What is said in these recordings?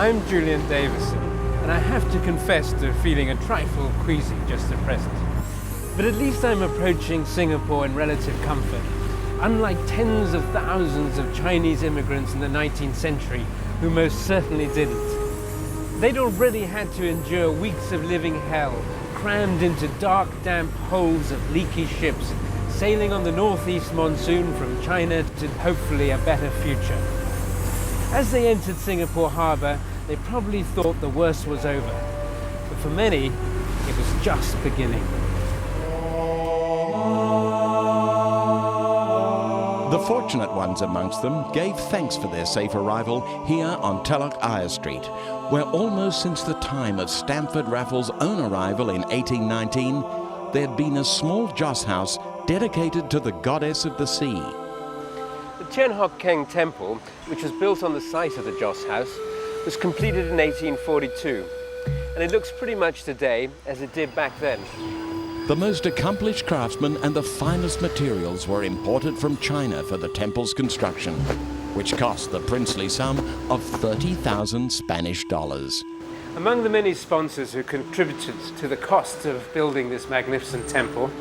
I'm Julian Davison, and I have to confess to feeling a trifle queasy just at present. But at least I'm approaching Singapore in relative comfort, unlike tens of thousands of Chinese immigrants in the 19th century who most certainly didn't. They'd already had to endure weeks of living hell, crammed into dark, damp holes of leaky ships, sailing on the northeast monsoon from China to hopefully a better future. As they entered Singapore harbour, they probably thought the worst was over. But for many, it was just beginning. The fortunate ones amongst them gave thanks for their safe arrival here on Telok Ayer Street, where almost since the time of Stamford Raffles' own arrival in 1819, there had been a small joss house dedicated to the goddess of the sea. The Tien Hock Keng Temple, which was built on the site of the Joss House, was completed in 1842, and it looks pretty much today as it did back then. The most accomplished craftsmen and the finest materials were imported from China for the temple's construction, which cost the princely sum of 30,000 Spanish dollars. Among the many sponsors who contributed to the cost of building this magnificent temple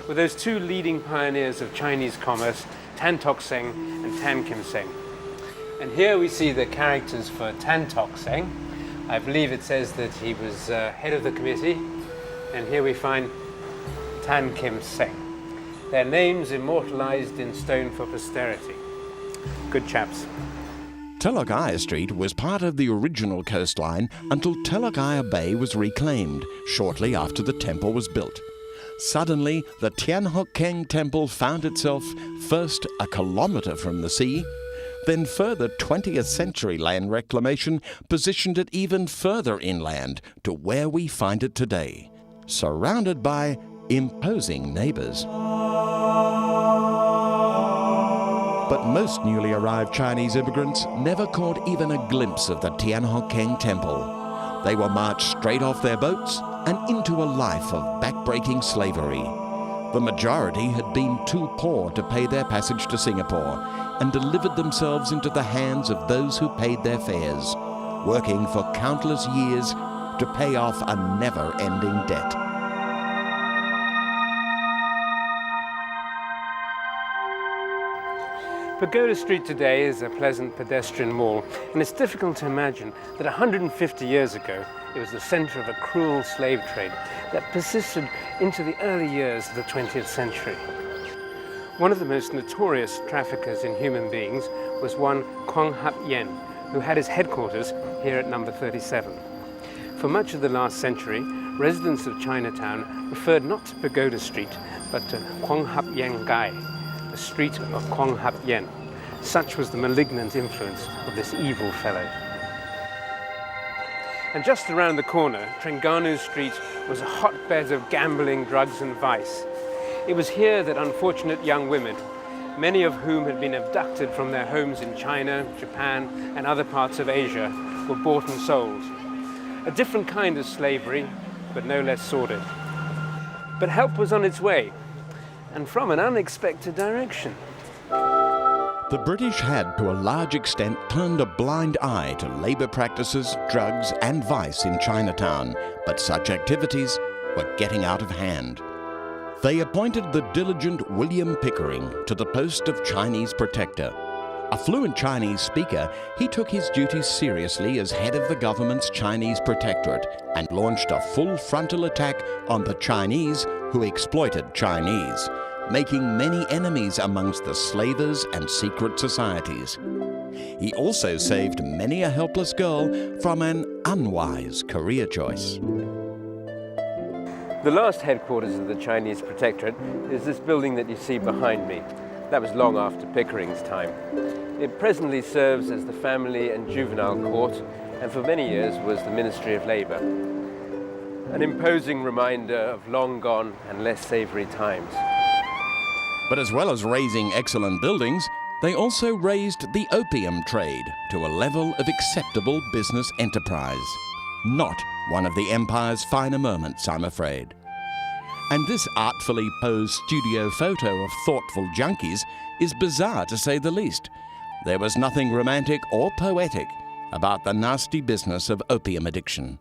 were those two leading pioneers of Chinese commerce, Tan Tock Seng and Tan Kim Seng. And here we see the characters for Tan Tock Seng. I believe it says that he was head of the committee, and here we find Tan Kim Seng. Their names immortalized in stone for posterity. Good chaps. Telok Ayer Street was part of the original coastline until Telok Ayer Bay was reclaimed shortly after the temple was built. Suddenly, the Tien Hock Keng Temple found itself first a kilometre from the sea, then further 20th century land reclamation positioned it even further inland to where we find it today, surrounded by imposing neighbours. But most newly arrived Chinese immigrants never caught even a glimpse of the Tien Hock Keng Temple. They were marched straight off their boats and into a life of backbreaking slavery. The majority had been too poor to pay their passage to Singapore and delivered themselves into the hands of those who paid their fares, working for countless years to pay off a never-ending debt. Pagoda Street today is a pleasant pedestrian mall, and it's difficult to imagine that 150 years ago it was the centre of a cruel slave trade that persisted into the early years of the 20th century. One of the most notorious traffickers in human beings was one Quang Hap Yen, who had his headquarters here at number 37. For much of the last century, residents of Chinatown referred not to Pagoda Street, but to Quang Hap Yen Gai, the street of Quang Hap Yen. Such was the malignant influence of this evil fellow. And just around the corner, Trengganu Street was a hotbed of gambling, drugs and vice. It was here that unfortunate young women, many of whom had been abducted from their homes in China, Japan and other parts of Asia, were bought and sold. A different kind of slavery, but no less sordid. But help was on its way, and from an unexpected direction. The British had, to a large extent, turned a blind eye to labour practices, drugs and vice in Chinatown, but such activities were getting out of hand. They appointed the diligent William Pickering to the post of Chinese Protector. A fluent Chinese speaker, he took his duties seriously as head of the government's Chinese Protectorate and launched a full frontal attack on the Chinese who exploited Chinese, making many enemies amongst the slavers and secret societies. He also saved many a helpless girl from an unwise career choice. The last headquarters of the Chinese Protectorate is this building that you see behind me. That was long after Pickering's time. It presently serves as the Family and Juvenile Court, and for many years was the Ministry of Labour. An imposing reminder of long gone and less savoury times. But as well as raising excellent buildings, they also raised the opium trade to a level of acceptable business enterprise. Not one of the empire's finer moments, I'm afraid. And this artfully posed studio photo of thoughtful junkies is bizarre to say the least. There was nothing romantic or poetic about the nasty business of opium addiction.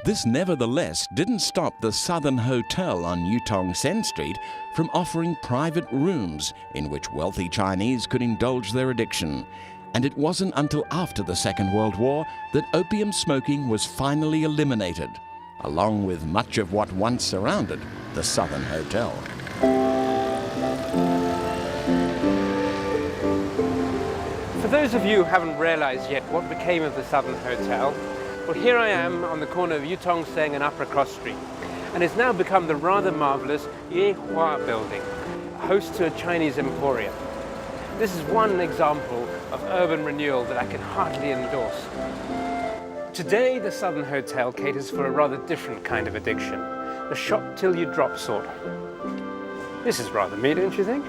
This nevertheless didn't stop the Southern Hotel on Yutong Sen Street from offering private rooms in which wealthy Chinese could indulge their addiction. And it wasn't until after the Second World War that opium smoking was finally eliminated, along with much of what once surrounded the Southern Hotel. For those of you who haven't realized yet what became of the Southern Hotel, well, here I am on the corner of Yutong Sen and Upper Cross Street, and it's now become the rather marvelous Yehua building, host to a Chinese emporium. This is one example of urban renewal that I can heartily endorse. Today, the Southern Hotel caters for a rather different kind of addiction, the shop till you drop sort. This is rather me, don't you think?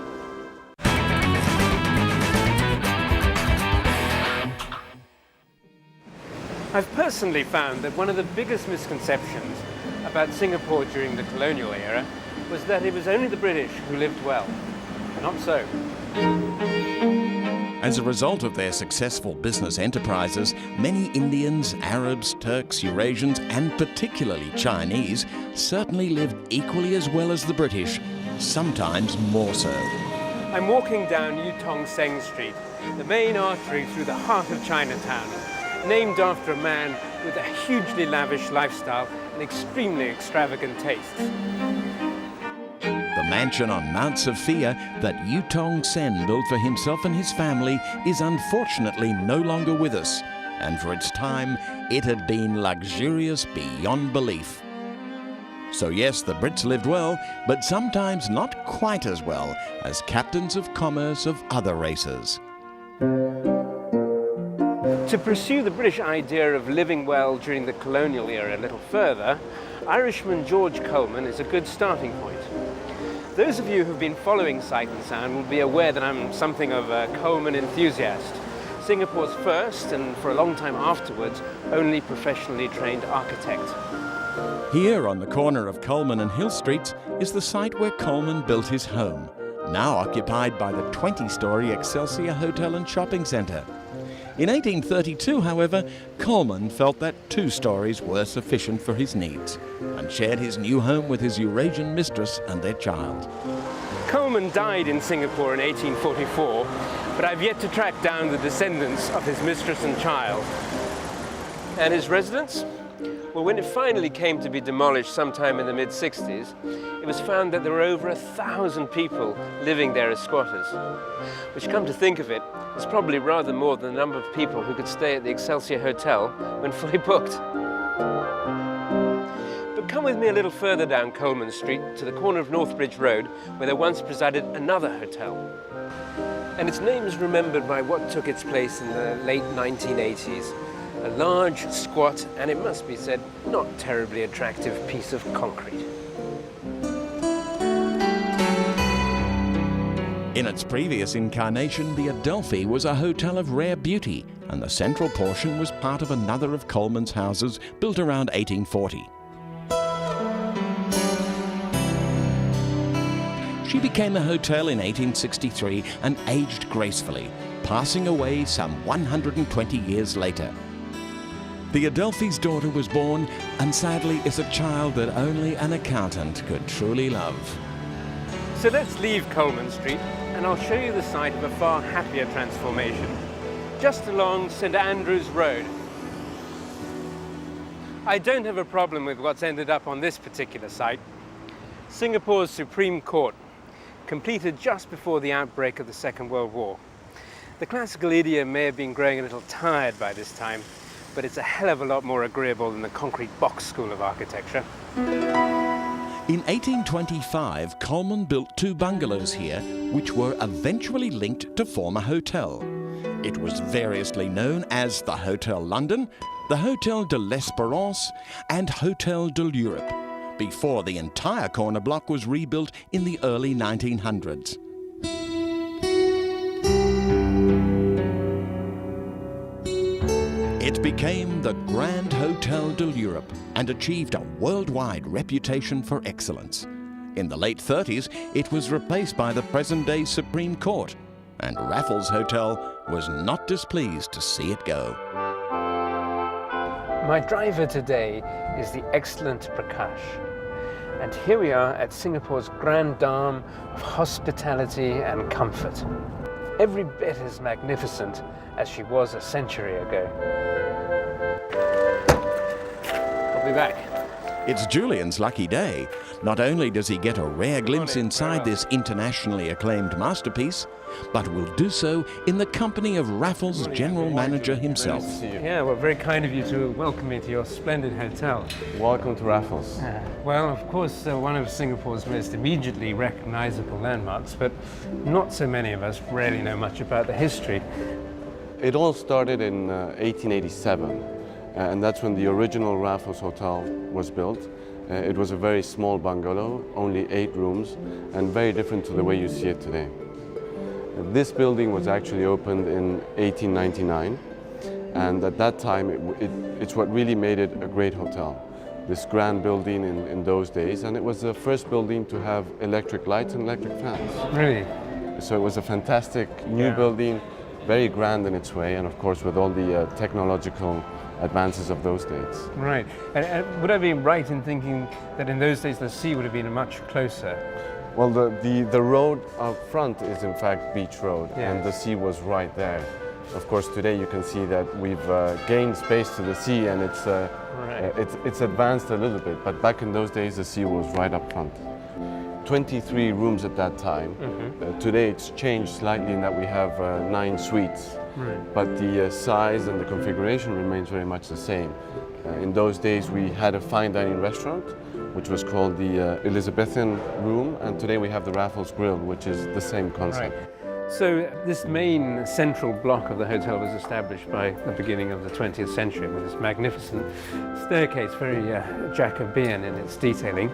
I've personally found that one of the biggest misconceptions about Singapore during the colonial era was that it was only the British who lived well. Not so. As a result of their successful business enterprises, many Indians, Arabs, Turks, Eurasians, and particularly Chinese certainly lived equally as well as the British, sometimes more so. I'm walking down Yutong Sen Street, the main artery through the heart of Chinatown, named after a man with a hugely lavish lifestyle and extremely extravagant tastes. The mansion on Mount Sophia that Yutong Sen built for himself and his family is unfortunately no longer with us, and for its time, it had been luxurious beyond belief. So yes, the Brits lived well, but sometimes not quite as well as captains of commerce of other races. To pursue the British idea of living well during the colonial era a little further, Irishman George Colman is a good starting point. Those of you who've been following Sight and Sound will be aware that I'm something of a Colman enthusiast, Singapore's first, and for a long time afterwards, only professionally trained architect. Here on the corner of Coleman and Hill Streets is the site where Colman built his home, now occupied by the 20-story Excelsior Hotel and Shopping Centre. In 1832, however, Colman felt that 2 stories were sufficient for his needs and shared his new home with his Eurasian mistress and their child. Colman died in Singapore in 1844, but I've yet to track down the descendants of his mistress and child. And his residence? Well, when it finally came to be demolished sometime in the mid-60s, it was found that there were over 1,000 people living there as squatters, which, come to think of it, is probably rather more than the number of people who could stay at the Excelsior Hotel when fully booked. But come with me a little further down Coleman Street to the corner of Northbridge Road, where there once presided another hotel. And its name is remembered by what took its place in the late 1980s. A large, squat, and it must be said, not terribly attractive piece of concrete. In its previous incarnation, the Adelphi was a hotel of rare beauty, and the central portion was part of another of Colman's houses built around 1840. She became a hotel in 1863 and aged gracefully, passing away some 120 years later. The Adelphi's daughter was born, and sadly is a child that only an accountant could truly love. So let's leave Coleman Street, and I'll show you the site of a far happier transformation, just along St Andrews Road. I don't have a problem with what's ended up on this particular site. Singapore's Supreme Court, completed just before the outbreak of the Second World War. The classical idiom may have been growing a little tired by this time, but it's a hell of a lot more agreeable than the concrete box school of architecture. In 1825, Colman built 2 bungalows here, which were eventually linked to form a hotel. It was variously known as the Hotel London, the Hotel de l'Espérance, and Hotel de l'Europe, before the entire corner block was rebuilt in the early 1900s. It became the Grand Hotel de l'Europe and achieved a worldwide reputation for excellence. In the late 30s, it was replaced by the present-day Supreme Court, and Raffles Hotel was not displeased to see it go. My driver today is the excellent Prakash. And here we are at Singapore's Grande Dame of hospitality and comfort. Every bit as magnificent as she was a century ago. I'll be back. It's Julian's lucky day. Not only does he get a rare glimpse inside this internationally acclaimed masterpiece, but will do so in the company of Raffles' general manager himself. Yeah, well, very kind of you to welcome me to your splendid hotel. Welcome to Raffles. Well, of course, one of Singapore's most immediately recognizable landmarks, but not so many of us really know much about the history. It all started in 1887, and that's when the original Raffles Hotel was built. It was a very small bungalow, only 8 rooms, and very different to the way you see it today. This building was actually opened in 1899, and at that time it's what really made it a great hotel. This grand building in those days, and it was the first building to have electric lights and electric fans. Really? So it was a fantastic new building, very grand in its way, and of course with all the technological advances of those days. Right. And would I be right in thinking that in those days the sea would have been much closer? Well, the road up front is in fact Beach Road, Yes. and the sea was right there. Of course, today you can see that we've gained space to the sea, and it's advanced a little bit. But back in those days, the sea was right up front. 23 rooms at that time. Today it's changed slightly in that we have 9 suites, but the size and the configuration remains very much the same. In those days, we had a fine dining restaurant, which was called the Elizabethan Room, and today we have the Raffles Grill, which is the same concept. Right. So this main central block of the hotel was established by the beginning of the 20th century with this magnificent staircase, very Jacobean in its detailing.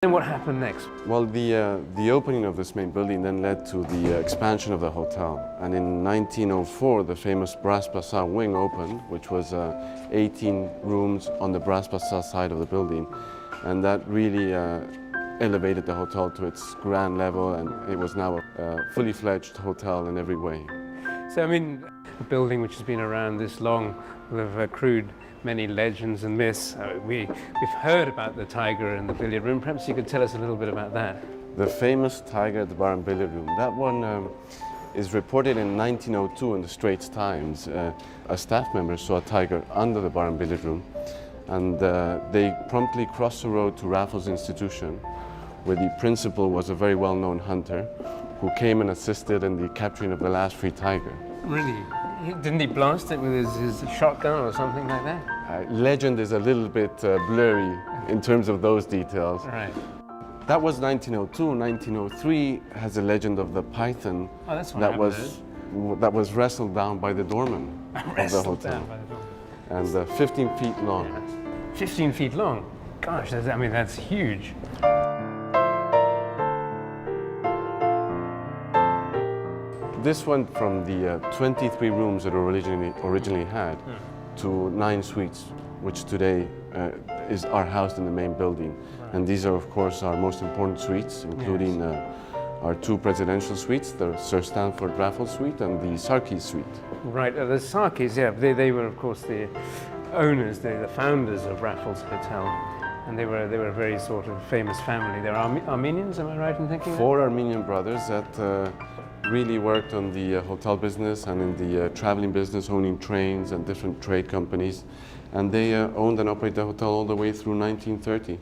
And what happened next? Well, the opening of this main building then led to the expansion of the hotel, and in 1904 the famous Bras Basah wing opened, which was 18 rooms on the Bras Basah side of the building, and that really elevated the hotel to its grand level, and it was now a fully fledged hotel in every way. So, I mean, a building which has been around this long will have accrued many legends and myths. We've heard about the tiger in the billiard room. Perhaps you could tell us a little bit about that. The famous tiger at the bar and billiard room, that one is reported in 1902 in the Straits Times. A staff member saw a tiger under the bar and billiard room, and they promptly crossed the road to Raffles Institution, where the principal was a very well-known hunter who came and assisted in the capturing of the last free tiger. Really? Didn't he blast it with his shotgun or something like that? Legend is a little bit blurry in terms of those details. Right. That was 1902. 1903 has a legend of the python that was wrestled down by the doorman of the hotel, and 15 feet long. Yeah. 15 feet long. Gosh, that's huge. This went from the 23 rooms that originally had to 9 suites, which today are housed in the main building. Right. And these are, of course, our most important suites, including our 2 presidential suites, the Sir Stanford Raffles suite and the Sarkis suite. Right, the Sarkis, yeah, they were, of course, the owners, the founders of Raffles Hotel. And they were a very sort of famous family. They're Armenians, am I right in thinking? 4 Armenian brothers that really worked on the hotel business and in the traveling business, owning trains and different trade companies. And they owned and operated the hotel all the way through 1930.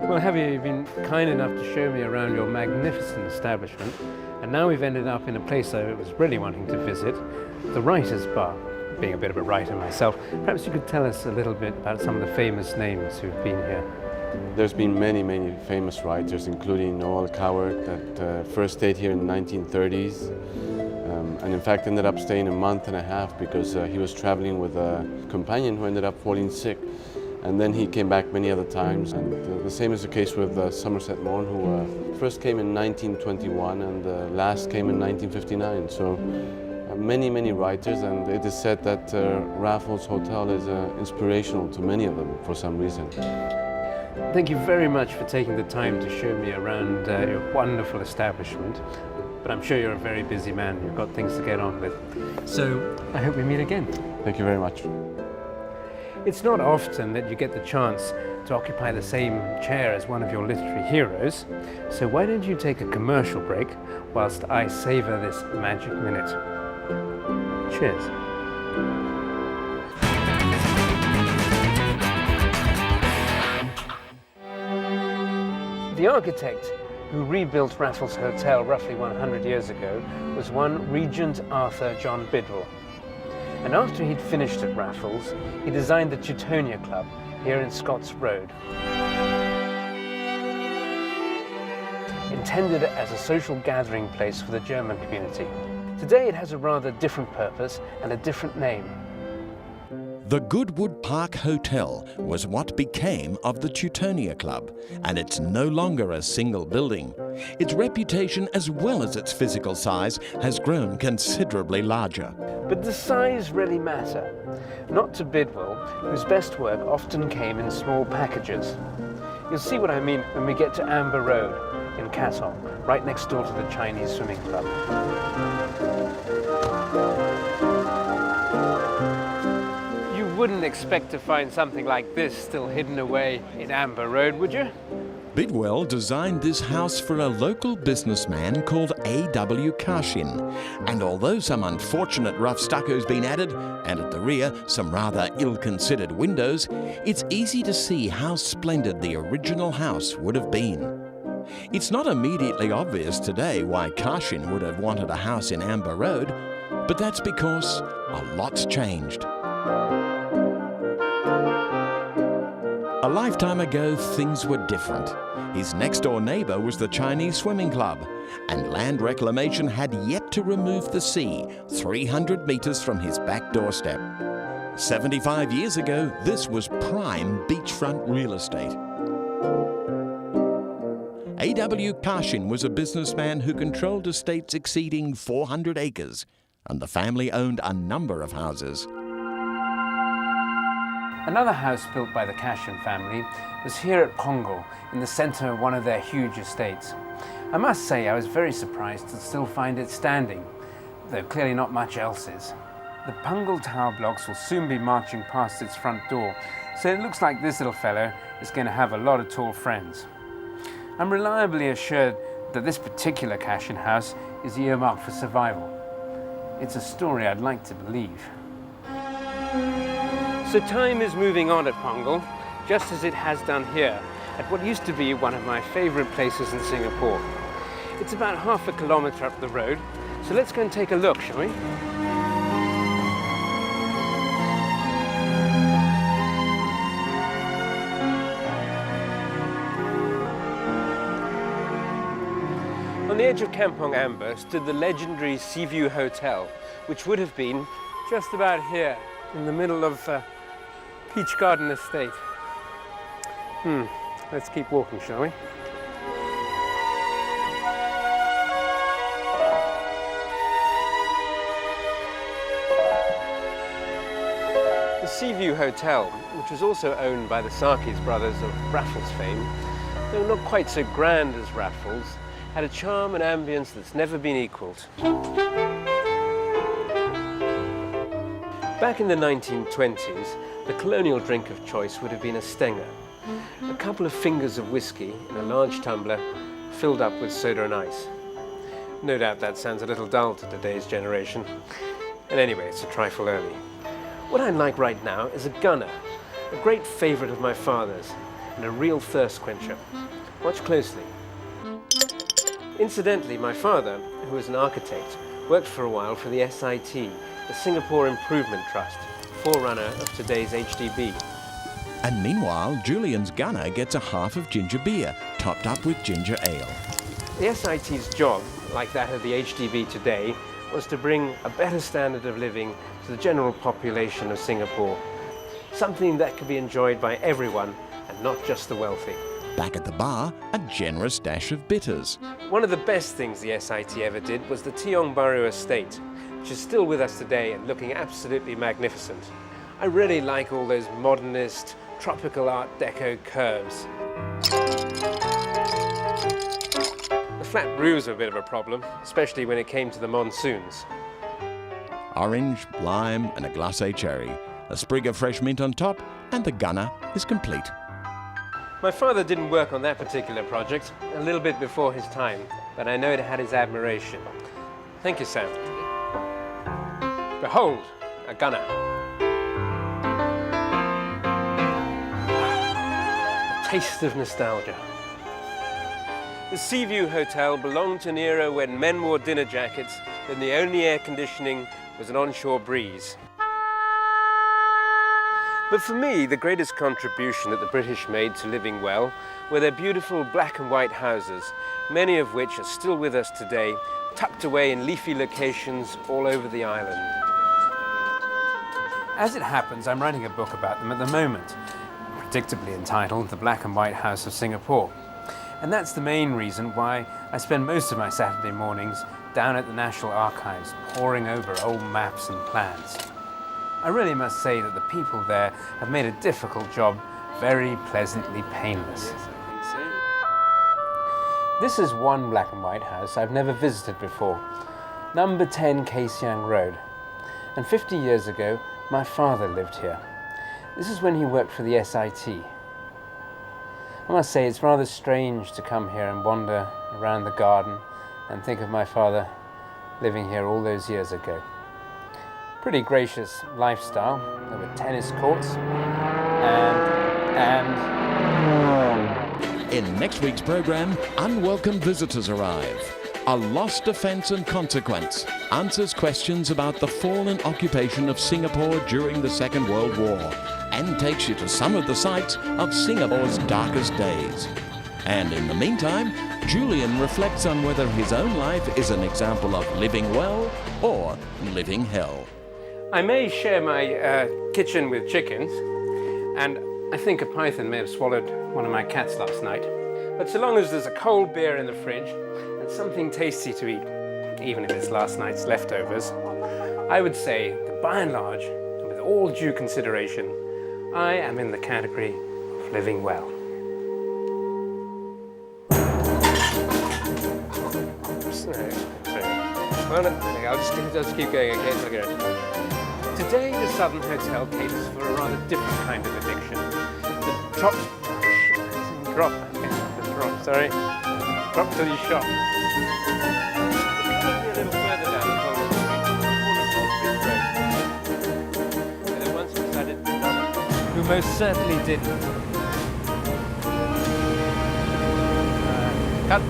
Well, Javier, you've been kind enough to show me around your magnificent establishment. And now we've ended up in a place I was really wanting to visit, the Writers' Bar. Being a bit of a writer myself, perhaps you could tell us a little bit about some of the famous names who've been here. There's been many, many famous writers, including Noel Coward, that first stayed here in the 1930s, and in fact ended up staying a month and a half because he was traveling with a companion who ended up falling sick. And then he came back many other times, and the same is the case with Somerset Maugham, who first came in 1921 and last came in 1959. So many, many writers, and it is said that Raffles Hotel is inspirational to many of them for some reason. Thank you very much for taking the time to show me around your wonderful establishment. but I'm sure you're a very busy man. You've got things to get on with. So I hope we meet again. Thank you very much. It's not often that you get the chance to occupy the same chair as one of your literary heroes, so why don't you take a commercial break whilst I savor this magic minute. Cheers. The architect who rebuilt Raffles Hotel roughly 100 years ago was one Regent Arthur John Bidwell. And after he'd finished at Raffles, he designed the Teutonia Club here in Scots Road. Intended as a social gathering place for the German community. Today it has a rather different purpose and a different name. The Goodwood Park Hotel was what became of the Teutonia Club, and it's no longer a single building. Its reputation as well as its physical size has grown considerably larger. But does size really matter? Not to Bidwell, whose best work often came in small packages. You'll see what I mean when we get to Amber Road in Katong, right next door to the Chinese swimming club. You wouldn't expect to find something like this still hidden away in Amber Road, would you? Bidwell designed this house for a local businessman called A.W. Kashin, and although some unfortunate rough stucco's been added, and at the rear some rather ill-considered windows, it's easy to see how splendid the original house would have been. It's not immediately obvious today why Kashin would have wanted a house in Amber Road, but that's because a lot's changed. A lifetime ago, things were different. His next-door neighbour was the Chinese swimming club, and land reclamation had yet to remove the sea 300 metres from his back doorstep. 75 years ago, this was prime beachfront real estate. A.W. Kashin was a businessman who controlled estates exceeding 400 acres, and the family owned a number of houses. Another house built by the Kashin family was here at Pongal, in the centre of one of their huge estates. I must say I was very surprised to still find it standing, though clearly not much else is. The Pongal tower blocks will soon be marching past its front door, so it looks like this little fellow is going to have a lot of tall friends. I'm reliably assured that this particular Kashin house is earmarked for survival. It's a story I'd like to believe. So time is moving on at Pongal, just as it has done here, at what used to be one of my favourite places in Singapore. It's about half a kilometre up the road, so let's go and take a look, shall we? On the edge of Kampong Amber stood the legendary Seaview Hotel, which would have been just about here, in the middle of Peach Garden Estate. Let's keep walking, shall we? The Seaview Hotel, which was also owned by the Sarkis brothers of Raffles fame, though not quite so grand as Raffles, had a charm and ambience that's never been equalled. Back in the 1920s, the colonial drink of choice would have been a stenger, a couple of fingers of whiskey in a large tumbler filled up with soda and ice. No doubt that sounds a little dull to today's generation, and anyway, it's a trifle early. What I'd like right now is a gunner, a great favourite of my father's, and a real thirst quencher. Watch closely. Incidentally, my father, who was an architect, worked for a while for the SIT, the Singapore Improvement Trust, forerunner of today's HDB. And meanwhile, Julian's gunner gets a half of ginger beer, topped up with ginger ale. The SIT's job, like that of the HDB today, was to bring a better standard of living to the general population of Singapore. Something that could be enjoyed by everyone and not just the wealthy. Back at the bar, a generous dash of bitters. One of the best things the SIT ever did was the Tiong Bahru estate, which is still with us today and looking absolutely magnificent. I really like all those modernist, tropical Art Deco curves. The flat roofs were a bit of a problem, especially when it came to the monsoons. Orange, lime and a glacé cherry, a sprig of fresh mint on top, and the gunner is complete. My father didn't work on that particular project, a little bit before his time, but I know it had his admiration. Thank you, Sam. Behold, a gunner. A taste of nostalgia. The Seaview Hotel belonged to an era when men wore dinner jackets and the only air conditioning was an onshore breeze. But for me, the greatest contribution that the British made to living well were their beautiful black and white houses, many of which are still with us today, tucked away in leafy locations all over the island. As it happens, I'm writing a book about them at the moment, predictably entitled The Black and White House of Singapore. And that's the main reason why I spend most of my Saturday mornings down at the National Archives, poring over old maps and plans. I really must say that the people there have made a difficult job very pleasantly painless. This is one black and white house I've never visited before, number 10 Kay Siang Road. And 50 years ago, my father lived here. This is when he worked for the SIT. I must say it's rather strange to come here and wander around the garden and think of my father living here all those years ago. Pretty gracious lifestyle. There were tennis courts and In next week's program, unwelcome visitors arrive. A lost offence and consequence answers questions about the fallen occupation of Singapore during the Second World War and takes you to some of the sights of Singapore's darkest days. And in the meantime, Julian reflects on whether his own life is an example of living well or living hell. I may share my kitchen with chickens, and I think a python may have swallowed one of my cats last night. But so long as there's a cold beer in the fridge and something tasty to eat, even if it's last night's leftovers, I would say that by and large, and with all due consideration, I am in the category of living well. I'll just keep going, okay? Today, the Southern Hotel caters for a rather different kind of addiction. The drop till you shop. A little further down the corner of Bridge Road. And then once decided who most certainly didn't. Cut.